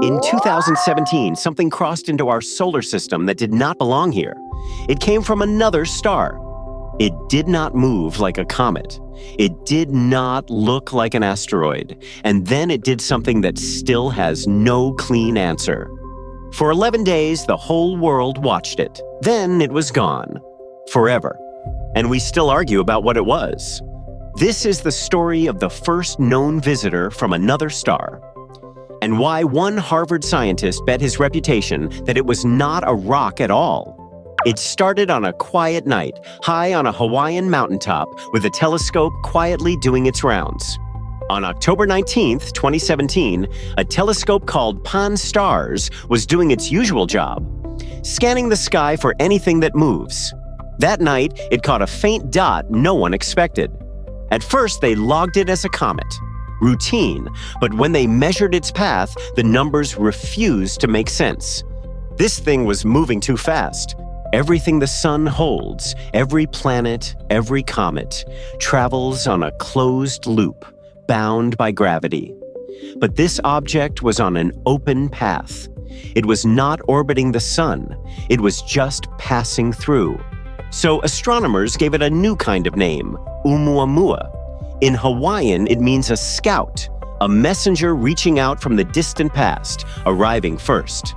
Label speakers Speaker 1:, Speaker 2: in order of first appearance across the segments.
Speaker 1: In 2017, something crossed into our solar system that did not belong here. It came from another star. It did not move like a comet. It did not look like an asteroid. And then it did something that still has no clean answer. For 11 days, the whole world watched it. Then it was gone. Forever. And we still argue about what it was. This is the story of the first known visitor from another star. And why one Harvard scientist bet his reputation that it was not a rock at all. It started on a quiet night, high on a Hawaiian mountaintop, with a telescope quietly doing its rounds. On October 19, 2017, a telescope called Pan-STARRS was doing its usual job, scanning the sky for anything that moves. That night, it caught a faint dot no one expected. At first, they logged it as a comet. Routine, but when they measured its path, the numbers refused to make sense. This thing was moving too fast. Everything the sun holds, every planet, every comet, travels on a closed loop, bound by gravity. But this object was on an open path. It was not orbiting the sun. It was just passing through. So astronomers gave it a new kind of name, Oumuamua. In Hawaiian, it means a scout, a messenger reaching out from the distant past, arriving first.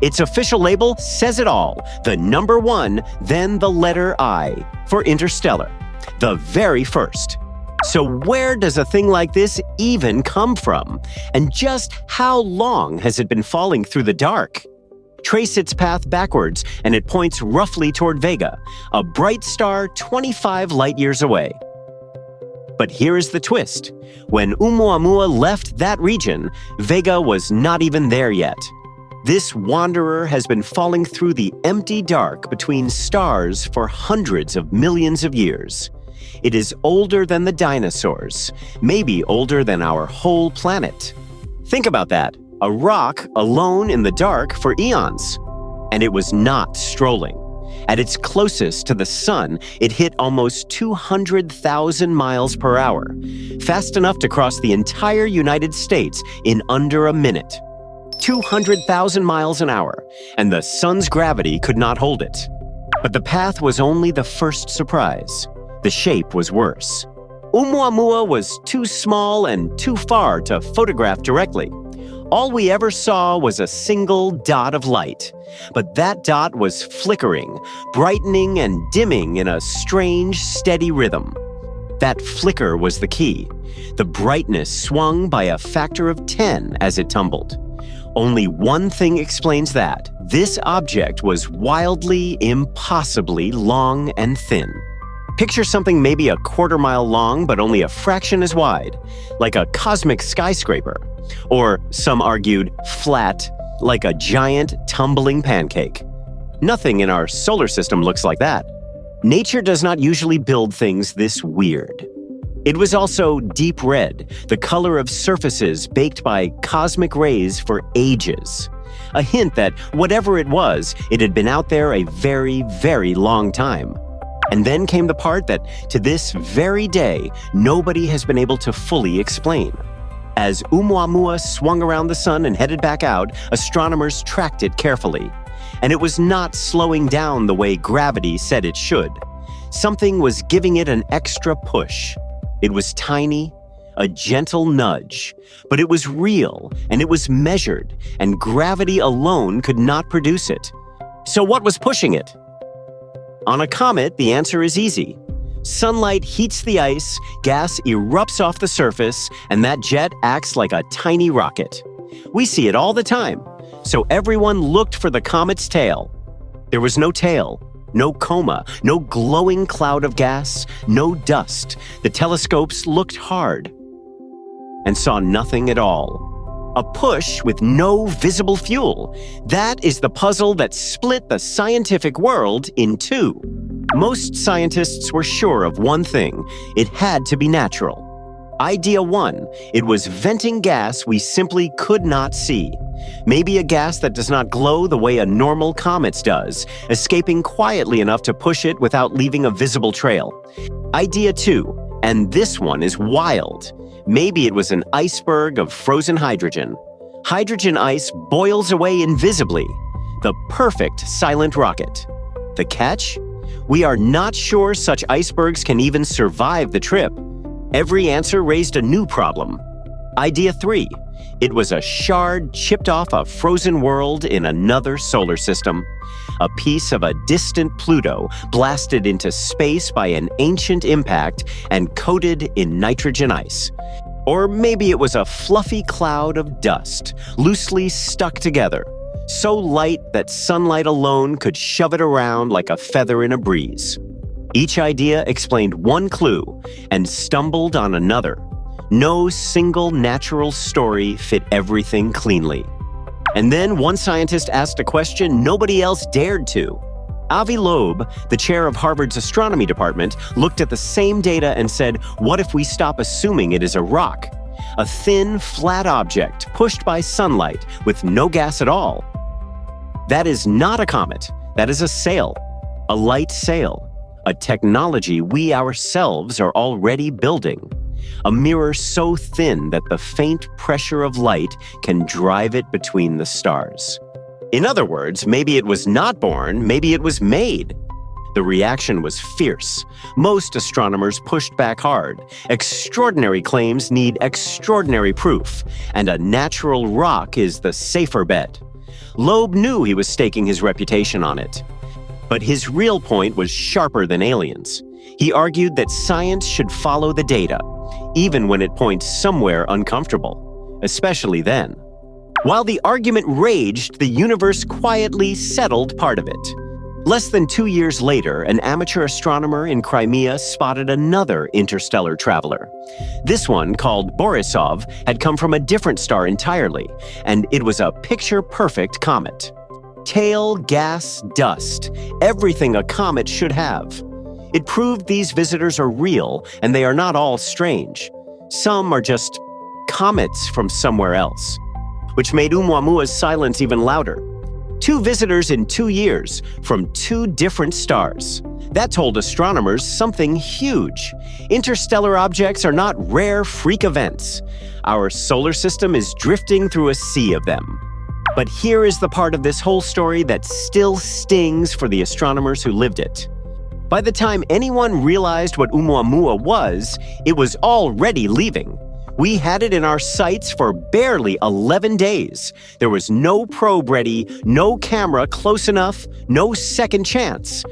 Speaker 1: Its official label says it all, the number 1, then the letter I, for interstellar, the very first. So where does a thing like this even come from? And just how long has it been falling through the dark? Trace its path backwards, and it points roughly toward Vega, a bright star 25 light-years away. But here is the twist. When Oumuamua left that region, Vega was not even there yet. This wanderer has been falling through the empty dark between stars for hundreds of millions of years. It is older than the dinosaurs, maybe older than our whole planet. Think about that, a rock alone in the dark for eons. And it was not strolling. At its closest to the sun, it hit almost 200,000 miles per hour, fast enough to cross the entire United States in under a minute. 200,000 miles an hour, and the sun's gravity could not hold it. But the path was only the first surprise. The shape was worse. Oumuamua was too small and too far to photograph directly. All we ever saw was a single dot of light. But that dot was flickering, brightening and dimming in a strange, steady rhythm. That flicker was the key. The brightness swung by a factor of 10 as it tumbled. Only one thing explains that. This object was wildly, impossibly long and thin. Picture something maybe a quarter-mile long but only a fraction as wide, like a cosmic skyscraper. Or, some argued, flat, like a giant, tumbling pancake. Nothing in our solar system looks like that. Nature does not usually build things this weird. It was also deep red, the color of surfaces baked by cosmic rays for ages. A hint that whatever it was, it had been out there a very, very long time. And then came the part that, to this very day, nobody has been able to fully explain. As Oumuamua swung around the sun and headed back out, astronomers tracked it carefully. And it was not slowing down the way gravity said it should. Something was giving it an extra push. It was tiny, a gentle nudge, but it was real, and it was measured, and gravity alone could not produce it. So what was pushing it? On a comet, the answer is easy. Sunlight heats the ice, gas erupts off the surface, and that jet acts like a tiny rocket. We see it all the time, so everyone looked for the comet's tail. There was no tail, no coma, no glowing cloud of gas, no dust. The telescopes looked hard and saw nothing at all. A push with no visible fuel. That is the puzzle that split the scientific world in two. Most scientists were sure of one thing: it had to be natural. Idea 1, it was venting gas we simply could not see. Maybe a gas that does not glow the way a normal comet does, escaping quietly enough to push it without leaving a visible trail. Idea 2, and this one is wild. Maybe it was an iceberg of frozen hydrogen. Hydrogen ice boils away invisibly. The perfect silent rocket. The catch? We are not sure such icebergs can even survive the trip. Every answer raised a new problem. Idea 3. It was a shard chipped off a frozen world in another solar system. A piece of a distant Pluto blasted into space by an ancient impact and coated in nitrogen ice. Or maybe it was a fluffy cloud of dust, loosely stuck together, so light that sunlight alone could shove it around like a feather in a breeze. Each idea explained one clue and stumbled on another. No single natural story fit everything cleanly. And then one scientist asked a question nobody else dared to. Avi Loeb, the chair of Harvard's astronomy department, looked at the same data and said, what if we stop assuming it is a rock? A thin, flat object pushed by sunlight with no gas at all. That is not a comet. That is a sail. A light sail. A technology we ourselves are already building. A mirror so thin that the faint pressure of light can drive it between the stars. In other words, maybe it was not born, maybe it was made. The reaction was fierce. Most astronomers pushed back hard. Extraordinary claims need extraordinary proof, and a natural rock is the safer bet. Loeb knew he was staking his reputation on it. But his real point was sharper than aliens. He argued that science should follow the data, even when it points somewhere uncomfortable, especially then. While the argument raged, the universe quietly settled part of it. Less than 2 years later, an amateur astronomer in Crimea spotted another interstellar traveler. This one, called Borisov, had come from a different star entirely, and it was a picture-perfect comet. Tail, gas, dust, everything a comet should have. It proved these visitors are real, and they are not all strange. Some are just comets from somewhere else, which made Oumuamua's silence even louder. 2 visitors in 2 years from 2 different stars. That told astronomers something huge. Interstellar objects are not rare freak events. Our solar system is drifting through a sea of them. But here is the part of this whole story that still stings for the astronomers who lived it. By the time anyone realized what Oumuamua was, it was already leaving. We had it in our sights for barely 11 days. There was no probe ready, no camera close enough, no second chance.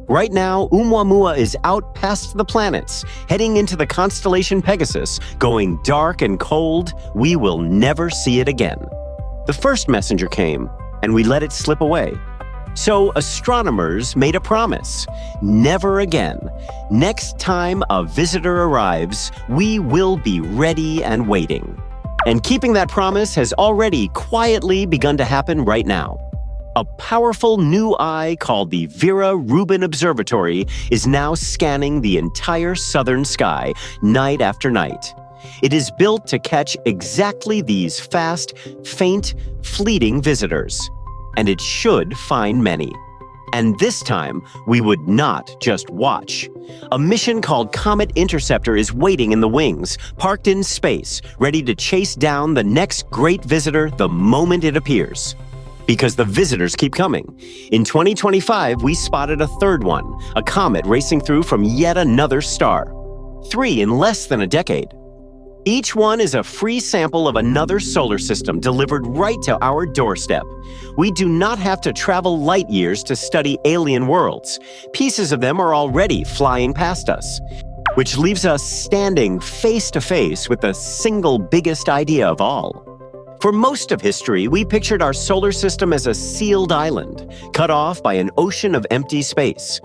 Speaker 1: Right now, Oumuamua is out past the planets, heading into the constellation Pegasus, going dark and cold. We will never see it again. The first messenger came, and we let it slip away. So astronomers made a promise. Never again. Next time a visitor arrives, we will be ready and waiting. And keeping that promise has already quietly begun to happen right now. A powerful new eye called the Vera Rubin Observatory is now scanning the entire southern sky, night after night. It is built to catch exactly these fast, faint, fleeting visitors. And it should find many. And this time, we would not just watch. A mission called Comet Interceptor is waiting in the wings, parked in space, ready to chase down the next great visitor the moment it appears. Because the visitors keep coming. In 2025, we spotted a third one, a comet racing through from yet another star. 3 in less than a decade. Each one is a free sample of another solar system delivered right to our doorstep. We do not have to travel light years to study alien worlds. Pieces of them are already flying past us, which leaves us standing face to face with the single biggest idea of all. For most of history, we pictured our solar system as a sealed island, cut off by an ocean of empty space.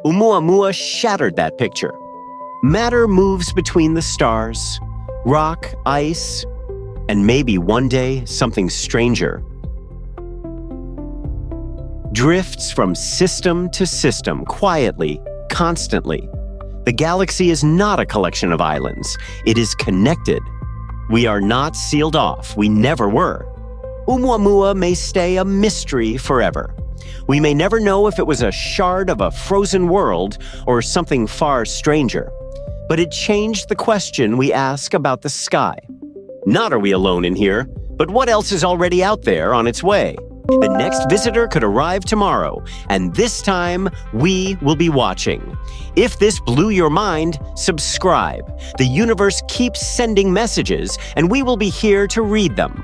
Speaker 1: Oumuamua shattered that picture. Matter moves between the stars, rock, ice, and maybe one day something stranger. Drifts from system to system, quietly, constantly. The galaxy is not a collection of islands. It is connected. We are not sealed off. We never were. Oumuamua may stay a mystery forever. We may never know if it was a shard of a frozen world or something far stranger. But it changed the question we ask about the sky. Not are we alone in here, But what else is already out there on its way? The next visitor could arrive tomorrow, and this time we will be watching. If this blew your mind, subscribe. The universe keeps sending messages, and we will be here to read them.